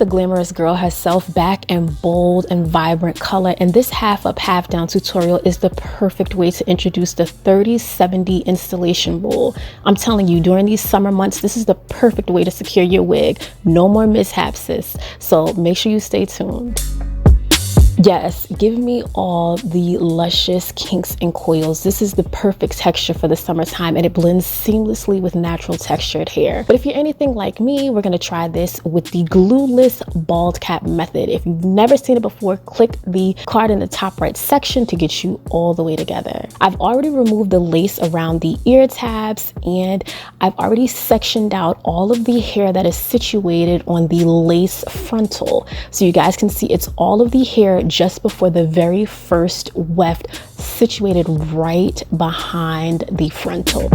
the glamorous girl herself back in bold and vibrant color, and this half up half down tutorial is the perfect way to introduce the 30-70 installation rule. I'm telling you, during these summer months, this is the perfect way to secure your wig. No more mishaps, sis. So make sure you stay tuned. Yes, give me all the luscious kinks and coils. This is the perfect texture for the summertime, and it blends seamlessly with natural textured hair. But if you're anything like me, we're going to try this with the glueless bald cap method. If you've never seen it before, click the card in the top right section to get you all the way together. I've already removed the lace around the ear tabs, and I've already sectioned out all of the hair that is situated on the lace frontal. So you guys can see it's all of the hair just before the very first weft, situated right behind the frontal.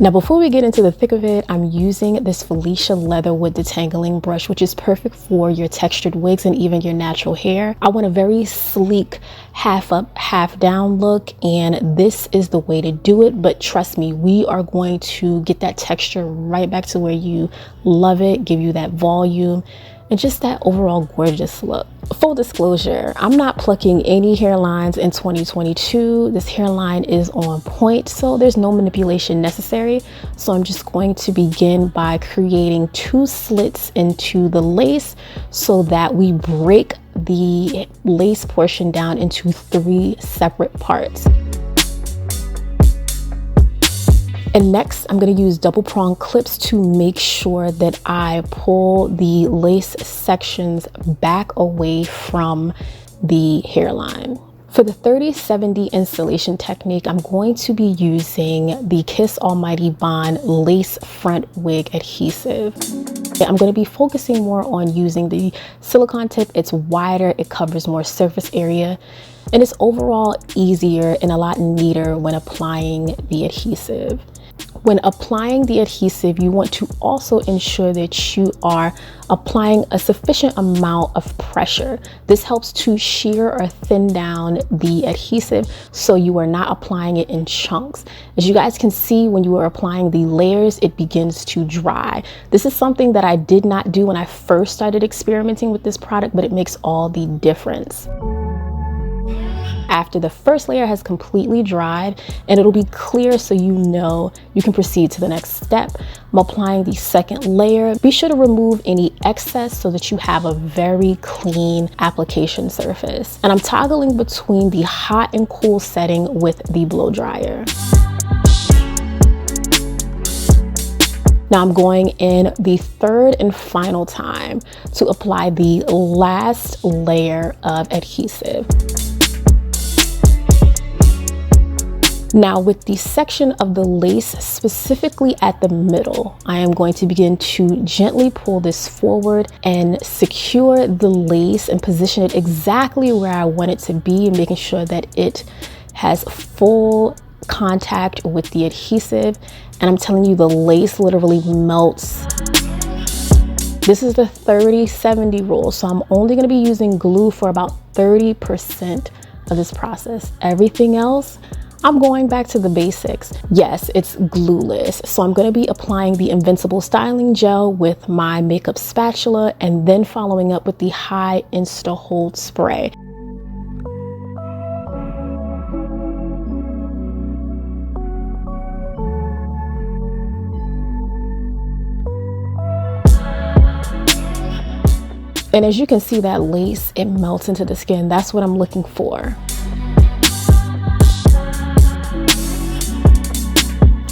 Now, before we get into the thick of it, I'm using this Felicia Leatherwood detangling brush, which is perfect for your textured wigs and even your natural hair. I want a very sleek half up, half down look, and this is the way to do it. But trust me, we are going to get that texture right back to where you love it, give you that volume, and just that overall gorgeous look. Full disclosure, I'm not plucking any hairlines in 2022. This hairline is on point, so there's no manipulation necessary. So I'm just going to begin by creating 2 slits into the lace so that we break the lace portion down into 3 separate parts. And next, I'm going to use double prong clips to make sure that I pull the lace sections back away from the hairline. For the 30-70 installation technique, I'm going to be using the 𝐃𝐀𝐈� Bond Lace Front Wig Adhesive. I'm going to be focusing more on using the silicone tip. It's wider, it covers more surface area, and it's overall easier and a lot neater when applying the adhesive. When applying the adhesive, you want to also ensure that you are applying a sufficient amount of pressure. This helps to shear or thin down the adhesive so you are not applying it in chunks. As you guys can see, when you are applying the layers, it begins to dry. This is something that I did not do when I first started experimenting with this product, but it makes all the difference. After the first layer has completely dried, and it'll be clear so you know you can proceed to the next step, I'm applying the second layer. Be sure to remove any excess so that you have a very clean application surface. And I'm toggling between the hot and cool setting with the blow dryer. Now I'm going in the third and final time to apply the last layer of adhesive. Now with the section of the lace specifically at the middle, I am going to begin to gently pull this forward and secure the lace and position it exactly where I want it to be, making sure that it has full contact with the adhesive. And I'm telling you, the lace literally melts. This is the 30-70 rule, so I'm only going to be using glue for about 30% of this process. Everything else, I'm going back to the basics. Yes, it's glueless, so I'm going to be applying the Invincible styling gel with my makeup spatula and then following up with the High Insta Hold spray. And as you can see, that lace, it melts into the skin. That's what I'm looking for.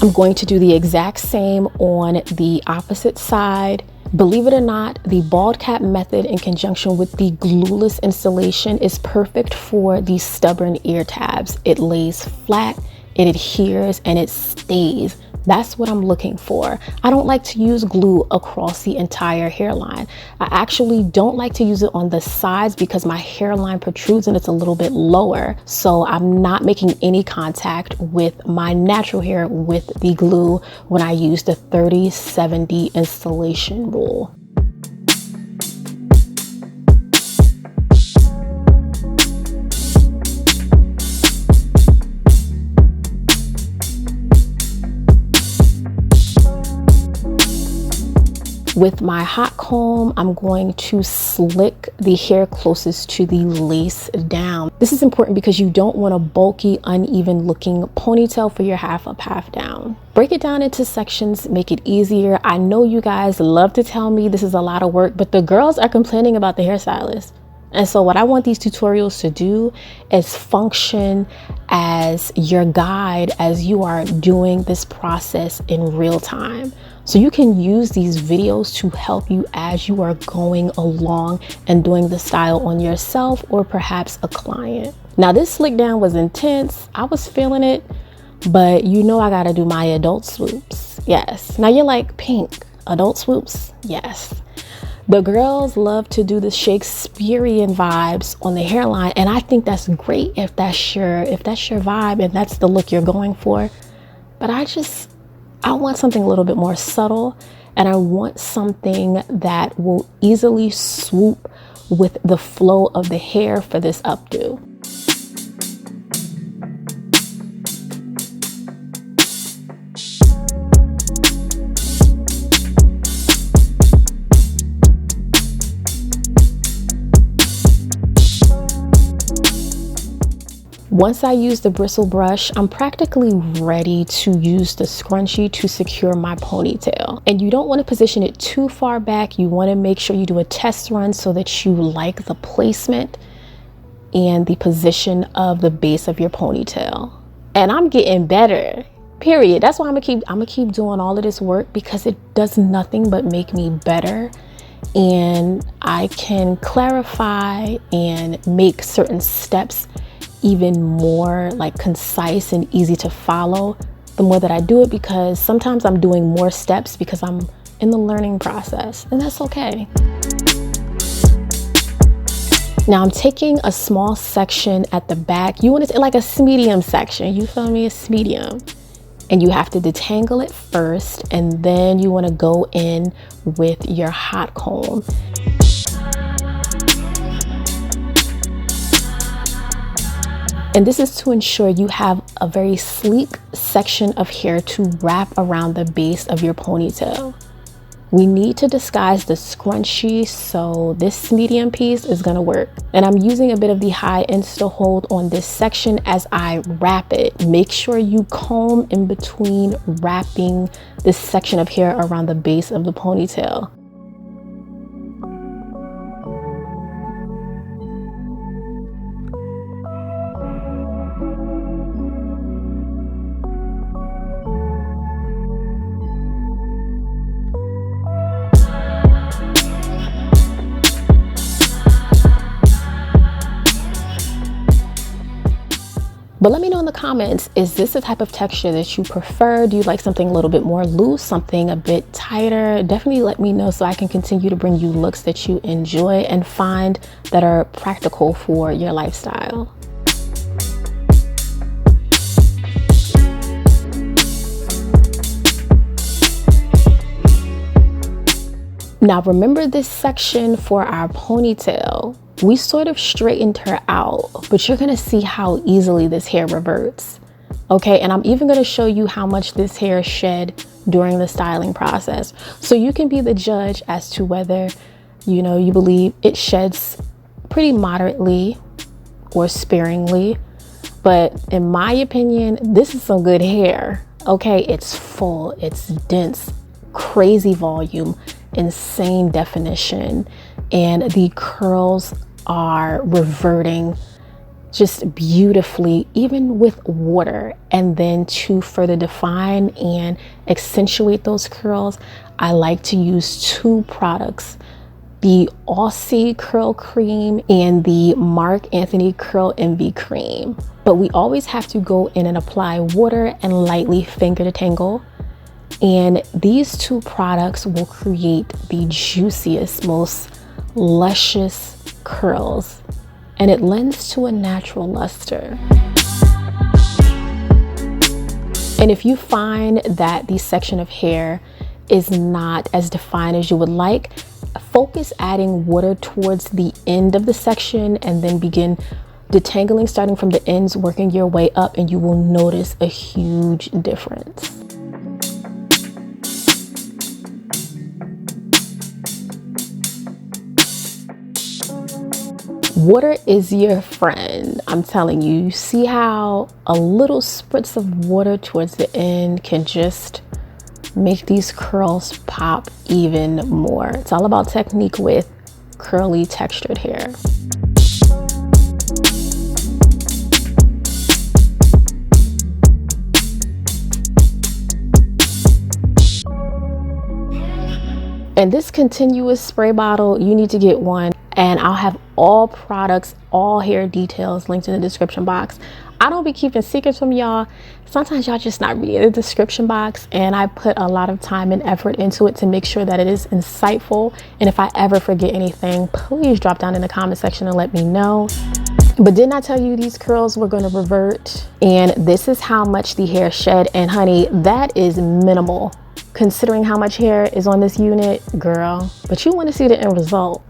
I'm going to do the exact same on the opposite side. Believe it or not, the bald cap method in conjunction with the glueless installation is perfect for the stubborn ear tabs. It lays flat, it adheres, and it stays. That's what I'm looking for. I don't like to use glue across the entire hairline. I actually don't like to use it on the sides because my hairline protrudes and it's a little bit lower. So I'm not making any contact with my natural hair with the glue when I use the 30-70 installation rule. With my hot comb, I'm going to slick the hair closest to the lace down. This is important because you don't want a bulky, uneven looking ponytail for your half up, half down. Break it down into sections, make it easier. I know you guys love to tell me this is a lot of work, but the girls are complaining about the hairstylist. And so what I want these tutorials to do is function as your guide as you are doing this process in real time. So you can use these videos to help you as you are going along and doing the style on yourself or perhaps a client. Now this slick down was intense. I was feeling it, but you know I gotta do my adult swoops. Yes. Now you're like, Pink, adult swoops? Yes. The girls love to do the Shakespearean vibes on the hairline, and I think that's great if that's your vibe and that's the look you're going for. But I want something a little bit more subtle, and I want something that will easily swoop with the flow of the hair for this updo. Once I use the bristle brush, I'm practically ready to use the scrunchie to secure my ponytail. And you don't want to position it too far back. You want to make sure you do a test run so that you like the placement and the position of the base of your ponytail. And I'm getting better, period. That's why I'm gonna keep doing all of this work, because it does nothing but make me better. And I can clarify and make certain steps even more like concise and easy to follow the more that I do it, because sometimes I'm doing more steps because I'm in the learning process, and that's okay. Now I'm taking a small section at the back. You want to like a medium section, you feel me? It's medium, and you have to detangle it first, and then you want to go in with your hot comb. And this is to ensure you have a very sleek section of hair to wrap around the base of your ponytail. We need to disguise the scrunchie, so this medium piece is gonna work. And I'm using a bit of the high insta hold on this section as I wrap it. Make sure you comb in between wrapping this section of hair around the base of the ponytail. But let me know in the comments, is this the type of texture that you prefer? Do you like something a little bit more loose, something a bit tighter? Definitely let me know so I can continue to bring you looks that you enjoy and find that are practical for your lifestyle. Now remember this section for our ponytail. We sort of straightened her out, but you're gonna see how easily this hair reverts. Okay, and I'm even gonna show you how much this hair shed during the styling process. So you can be the judge as to whether, you know, you believe it sheds pretty moderately or sparingly. But in my opinion, this is some good hair. Okay, it's full, it's dense, crazy volume, insane definition, and the curls are reverting just beautifully, even with water. And then to further define and accentuate those curls, I like to use two products, the Aussie Curl Cream and the Marc Anthony Curl Envy Cream. But we always have to go in and apply water and lightly finger detangle. And these two products will create the juiciest, most luscious curls, and it lends to a natural luster. And if you find that the section of hair is not as defined as you would like, focus adding water towards the end of the section and then begin detangling, starting from the ends, working your way up, and you will notice a huge difference. Water is your friend. I'm telling you. You see how a little spritz of water towards the end can just make these curls pop even more. It's all about technique with curly textured hair. And this continuous spray bottle, you need to get one, and I'll have all products, all hair details linked in the description box. I don't be keeping secrets from y'all. Sometimes y'all just not reading the description box, and I put a lot of time and effort into it to make sure that it is insightful. And if I ever forget anything, please drop down in the comment section and let me know. But didn't I tell you these curls were going to revert? And this is how much the hair shed, and honey, that is minimal considering how much hair is on this unit, girl. But you want to see the end result.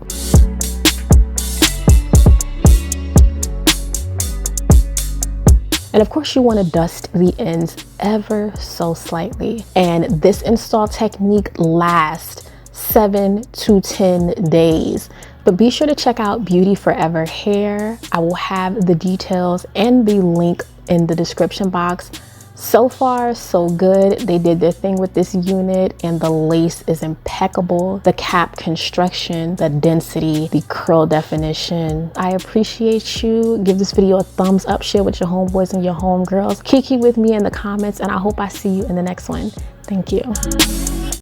And of course you want to dust the ends ever so slightly. And this install technique lasts 7 to 10 days. But be sure to check out Beauty Forever Hair. I will have the details and the link in the description box. So far, so good. They did their thing with this unit, and the lace is impeccable. The cap construction, the density, the curl definition. I appreciate you. Give this video a thumbs up, share with your homeboys and your homegirls. Kiki with me in the comments, and I hope I see you in the next one. Thank you.